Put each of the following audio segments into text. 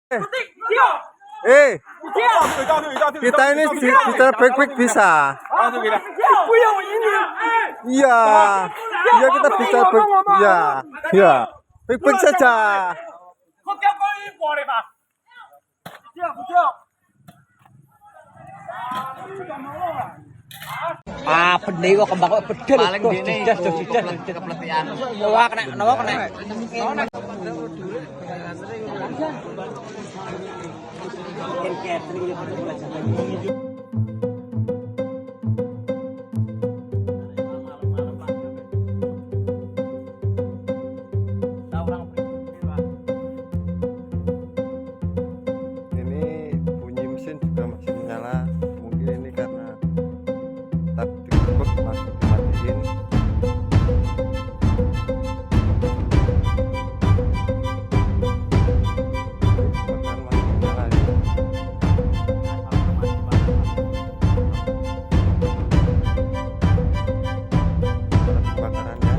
Kita ini bisa baik-baik bisa. Iya, iya kita bisa ya, ya, baik-baik saja. Benih kok kembang kok bedel. Paling dene kepletian. Wah kena. Ini bunyi mesin juga masih menyala. Mungkin ini karena tak dikebut masih dimatiin. Bahkan masih menyala ini. Kebakarannya.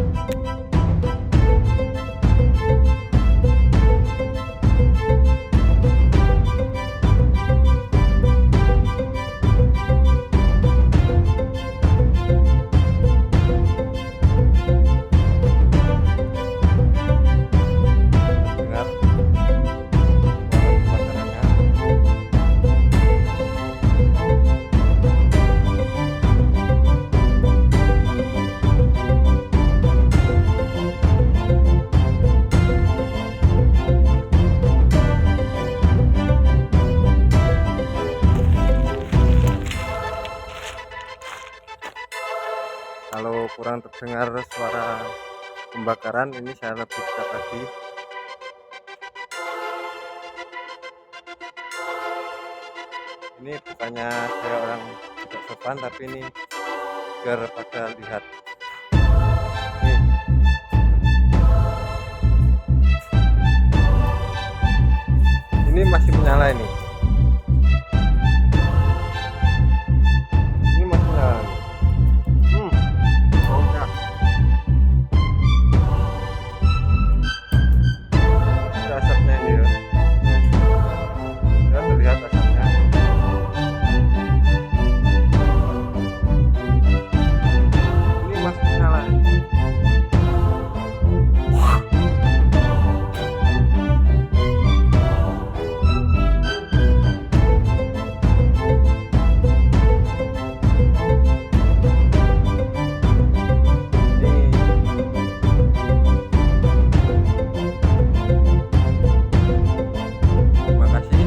Dengar suara kebakarannya. Kalau kurang terdengar suara pembakaran, ini saya lebih dekat lagi. Ini bukannya saya orang tidak sopan, tapi ini biar pada lihat. Nih. Ini masih menyala ini. Ini masih menyala. Baunya. Ada asapnya ini ya. Ya terlihat asapnya. Ini masih menyala. Terima kasih.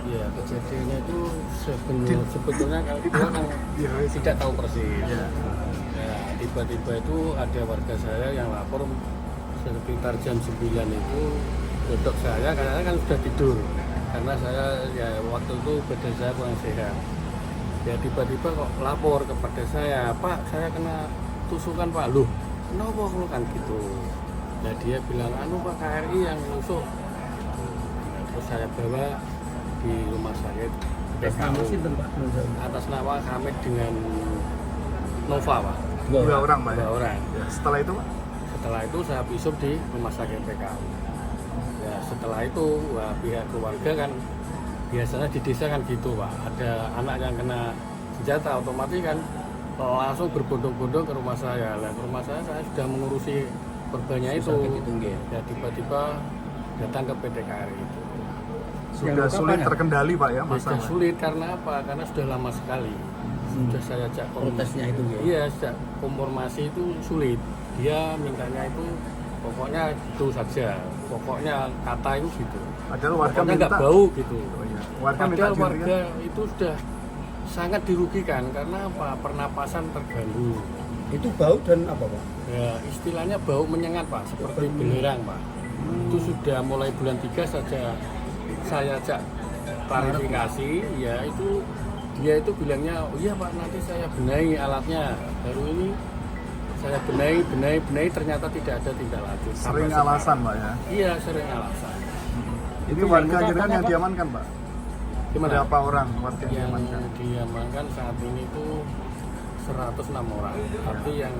Iya, kejadiannya itu sebetulnya kalau dia kan tidak tahu persis. Ya, tiba-tiba itu ada warga saya yang lapor sekitar jam 9 itu dodok saya karena kan sudah tidur. Karena saya ya waktu itu badan saya kurang sehat. Ya tiba-tiba kok lapor kepada saya, Pak, saya kena tusukan Pak. Loh, kenapa kalau kan gitu? Nah dia bilang, anu Pak, KRI yang nusuk. Nah, terus saya bawa di rumah sakit PKU atas nama Hamid dengan Nova Pak. Dua orang Pak. Dua orang. Ya, setelah itu Pak? Setelah itu saya visum di rumah sakit PKU. Ya setelah itu pihak keluarga kan biasanya di desa kan gitu Pak. Ada anak yang kena senjata otomatis kan langsung berbondong-bondong ke rumah saya. Nah, ke rumah saya sudah mengurusi korbannya itu. Ya tiba-tiba datang ke PT KRI itu. Sudah sulit terkendali Pak ya Sudah masalah. sulit karena apa? Karena sudah lama sekali. Sudah saya ajak Protesnya itu ya. Iya, sejak konfirmasi itu sulit. Dia mintanya itu pokoknya itu saja. Pokoknya kata itu gitu. Padahal warga Pokoknya nggak minta. bau gitu. Oh, iya. Warga minta Padahal dihentikan. warga itu sudah sangat dirugikan karena apa? Pernapasan terganggu. Itu bau dan apa Pak? Ya, istilahnya bau menyengat Pak, seperti belerang Pak. Itu sudah mulai bulan 3 saja saya ajak klarifikasi, ya itu dia itu bilangnya, oh iya Pak nanti saya benahi alatnya. Baru ini saya benahi, ternyata tidak ada tindak lanjut. Sering Sampai alasan Pak ya. Iya, sering alasan. Ini warga akhirnya yang diamankan Pak. Gimana? Berapa orang warga yang Yang diamankan? diamankan saat ini itu 106 orang, tapi yang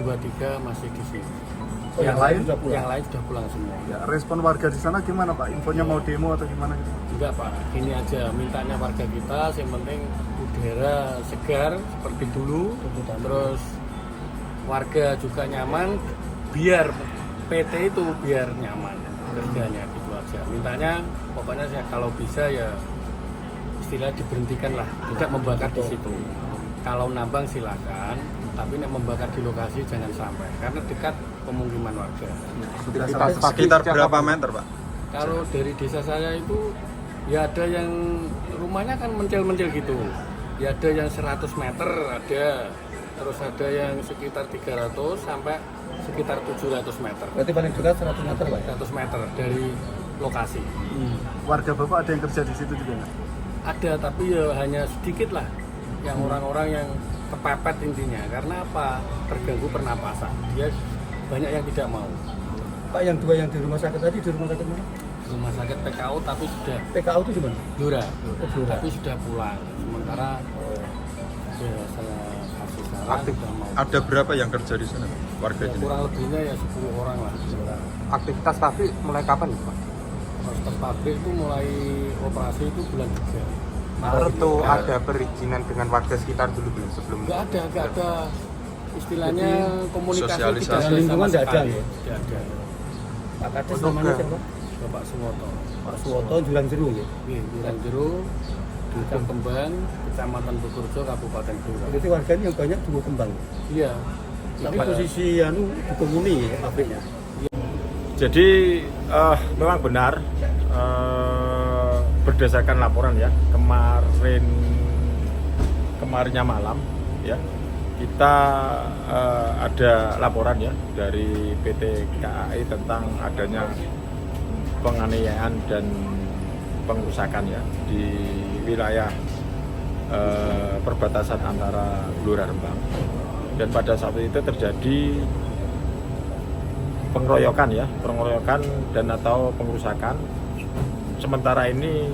23 masih di sini. Oh, yang lain? sudah pulang. Yang lain sudah pulang semua. Ya, respon warga di sana gimana Pak? Infonya mau demo atau gimana gitu? Enggak Pak, ini aja mintanya warga kita, yang penting udara segar seperti dulu, terus warga juga nyaman, biar PT itu biar nyaman kerjanya gitu aja. Mintanya pokoknya saya kalau bisa ya istilah diberhentikan lah, tidak membakar di situ. Kalau nambang silakan, tapi nek membakar di lokasi jangan sampai, karena dekat pemukiman warga. Sudah sampai Sekitar berapa meter Pak? Kalau dari desa saya itu ya ada yang rumahnya kan mencil-mencil gitu. Ya ada yang 100 meter ada, terus ada yang sekitar 300 sampai sekitar 700 meter. Berarti paling dekat 100 meter Pak? 100 meter dari lokasi. warga Bapak ada yang kerja di situ juga nggak? Ada, tapi ya hanya sedikit lah yang orang-orang yang kepepet intinya. Karena apa? Terganggu pernapasan. Dia banyak yang tidak mau. Pak yang dua yang di rumah sakit tadi di rumah sakit mana? Rumah sakit PKU tapi sudah PKU itu di mana? Blora, Blora. tapi sudah pulang. Sementara ya saya kasih saran sudah mau. Ada berapa yang kerja di sana warga Ya, ini? kurang lebihnya ya 10 orang lah. Aktivitas pabrik mulai kapan Pak? Proses pabrik itu mulai operasi itu bulan 3. Itu ada perizinan dengan warga sekitar dulu belum sebelumnya? Nggak ada istilahnya komunikasi sosialisasi. tidak ada Lingkungan sama nggak ada, sekali. ya? Tidak ada. Pak Kades namanya siapa? Bapak Suwoto. Pak Suwoto Jurang Jeru ya? Wiran Jero, Dukuh Kembang, Kecamatan Bukurjo, Kabupaten Blora. Berarti warga ini yang banyak Dukuh Kembang. Iya. Tapi Iya. posisi Dukuh Muni ya pabriknya. Jadi memang benar berdasarkan laporan ya kemarinnya malam ya kita ada laporan ya dari PT KAI tentang adanya penganiayaan dan pengerusakan ya di wilayah perbatasan antara Blora Rembang, dan pada saat itu terjadi pengeroyokan dan atau pengerusakan. Sementara ini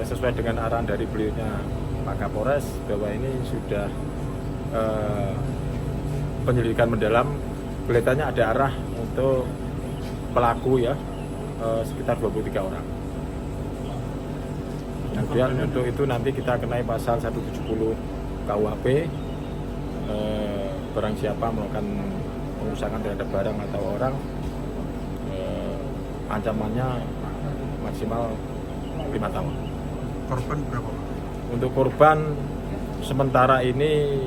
sesuai dengan arahan dari beliaunya Pak Kapolres bahwa ini sudah penyelidikan mendalam, kelihatannya ada arah untuk pelaku ya sekitar 23 orang. Kemudian untuk itu nanti kita kenai pasal 170 KUHP, barang siapa melakukan pengerusakan terhadap barang atau orang, ancamannya maksimal 5 tahun. Korban berapa? Untuk korban sementara ini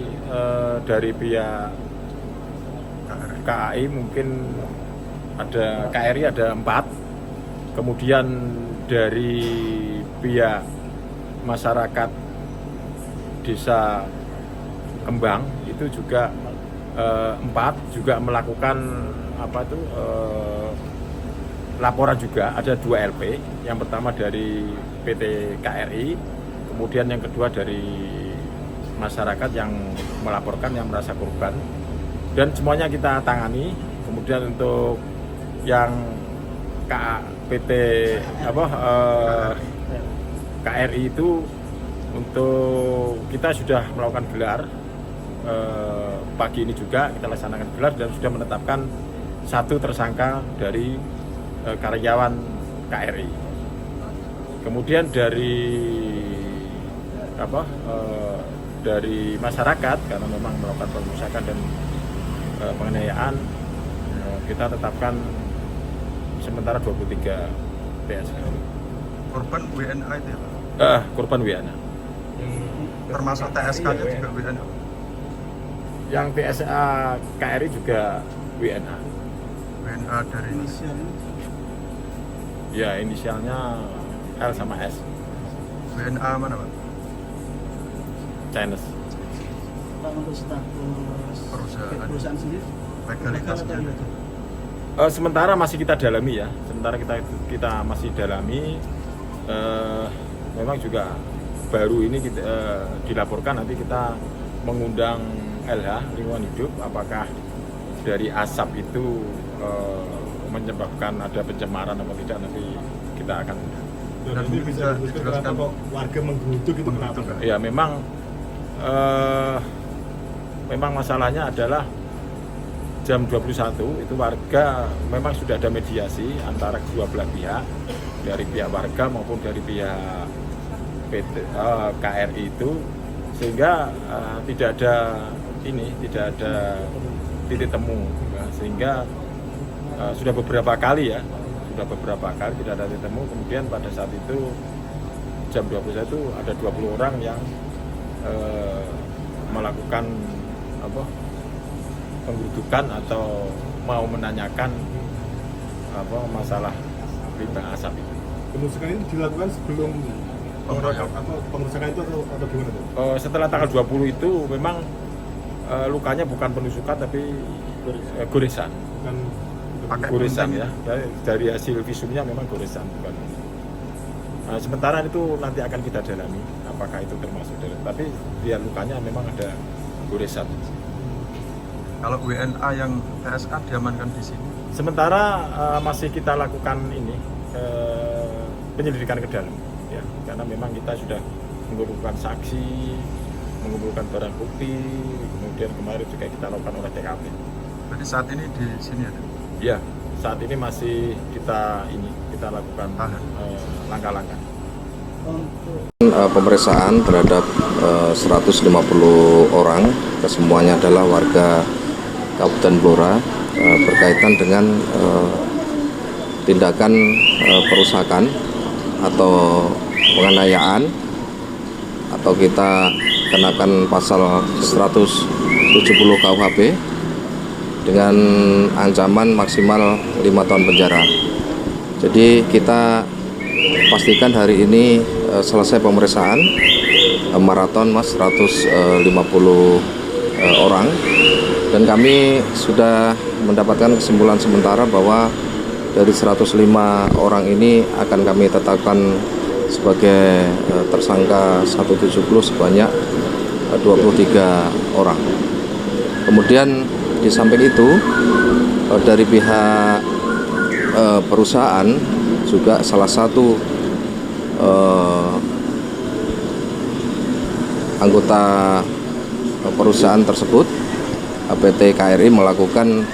dari pihak KAI mungkin ada KRI ada 4, kemudian dari pihak masyarakat desa Kembang itu juga 4 juga melakukan laporan juga, ada 2 LP. Yang pertama dari PT KRI, kemudian yang kedua dari masyarakat yang melaporkan yang merasa korban, dan semuanya kita tangani. Kemudian untuk yang KRI itu untuk kita sudah melakukan gelar pagi ini juga kita laksanakan gelar dan sudah menetapkan 1 tersangka dari karyawan KRI. Kemudian dari masyarakat karena memang melakukan pengerusakan dan penganiayaan, kita tetapkan sementara 23 TSK. korban WNA itu ya Pak? Korban WNA. Termasuk TSK-nya juga WNA? Yang TSA KRI juga WNA. WNA dari Ya, inisialnya L sama S. WNA mana Pak? Chinese. Pak, untuk status Perusahaan sendiri legalitasnya. Sementara masih kita dalami ya. Sementara kita masih dalami. Memang juga baru ini kita, dilaporkan, nanti kita mengundang LH lingkungan hidup, apakah dari asap itu menyebabkan ada pencemaran atau tidak, nanti kita akan undang. Dan ini bisa dijelaskan kok warga menggeruduk itu kenapa? Ya memang masalahnya adalah jam 21 itu warga memang sudah ada mediasi antara kedua belah pihak, dari pihak warga maupun dari pihak KRI itu, sehingga tidak ada titik temu, ya, sehingga sudah beberapa kali tidak ada titik temu. Kemudian pada saat itu jam 21 ada 20 orang yang melakukan penggerudukan atau mau menanyakan masalah limbah asap itu. Pengusukan ini dilakukan sebelum pengerusakan itu atau gimana tuh? Setelah tanggal 20 itu memang lukanya bukan penusukan tapi goresan. Goresan ya. Dari hasil visumnya memang goresan bukan. Sementara itu nanti akan kita dalami apakah itu termasuk dari, tapi dia lukanya memang ada goresan. Kalau WNA yang TSA diamankan di sini? Sementara masih kita lakukan ini penyelidikan ke dalam, ya, karena memang kita sudah mengumpulkan saksi, mengumpulkan barang bukti, kemudian kemarin juga kita lakukan olah TKP. Berarti saat ini di sini ada? Ya, saat ini masih kita lakukan langkah-langkah. Pemeriksaan terhadap 150 orang, kesemuanya adalah warga Kabupaten Blora, berkaitan dengan tindakan perusakan atau penganiayaan, atau kita kenakan pasal 170 KUHP dengan ancaman maksimal 5 tahun penjara. Jadi kita pastikan hari ini selesai pemeriksaan maraton Mas 150 orang, dan kami sudah mendapatkan kesimpulan sementara bahwa dari 105 orang ini akan kami tetapkan sebagai tersangka 170 sebanyak 23 orang. Kemudian di samping itu dari pihak perusahaan juga salah satu anggota perusahaan tersebut, PT KRI, melakukan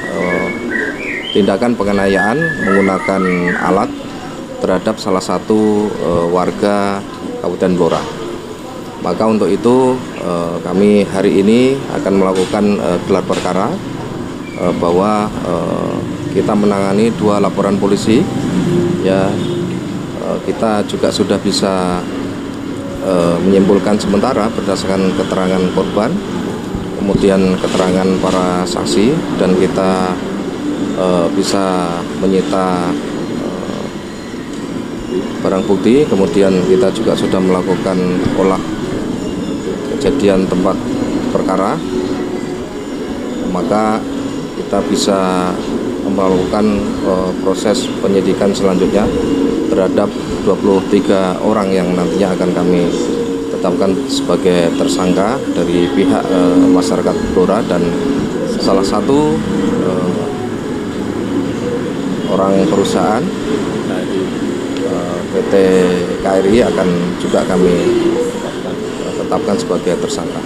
tindakan penganiayaan menggunakan alat terhadap salah satu warga Kabupaten Blora. Maka untuk itu kami hari ini akan melakukan gelar perkara bahwa kita menangani 2 laporan polisi. Ya, kita juga sudah bisa menyimpulkan sementara berdasarkan keterangan korban, kemudian keterangan para saksi, dan kita bisa menyita barang bukti. Kemudian kita juga sudah melakukan olah kejadian tempat perkara, maka kita bisa melakukan proses penyidikan selanjutnya terhadap 23 orang yang nantinya akan kami tetapkan sebagai tersangka dari pihak masyarakat Blora, dan salah satu orang perusahaan dari PT KRI akan juga kami tetapkan sebagai tersangka.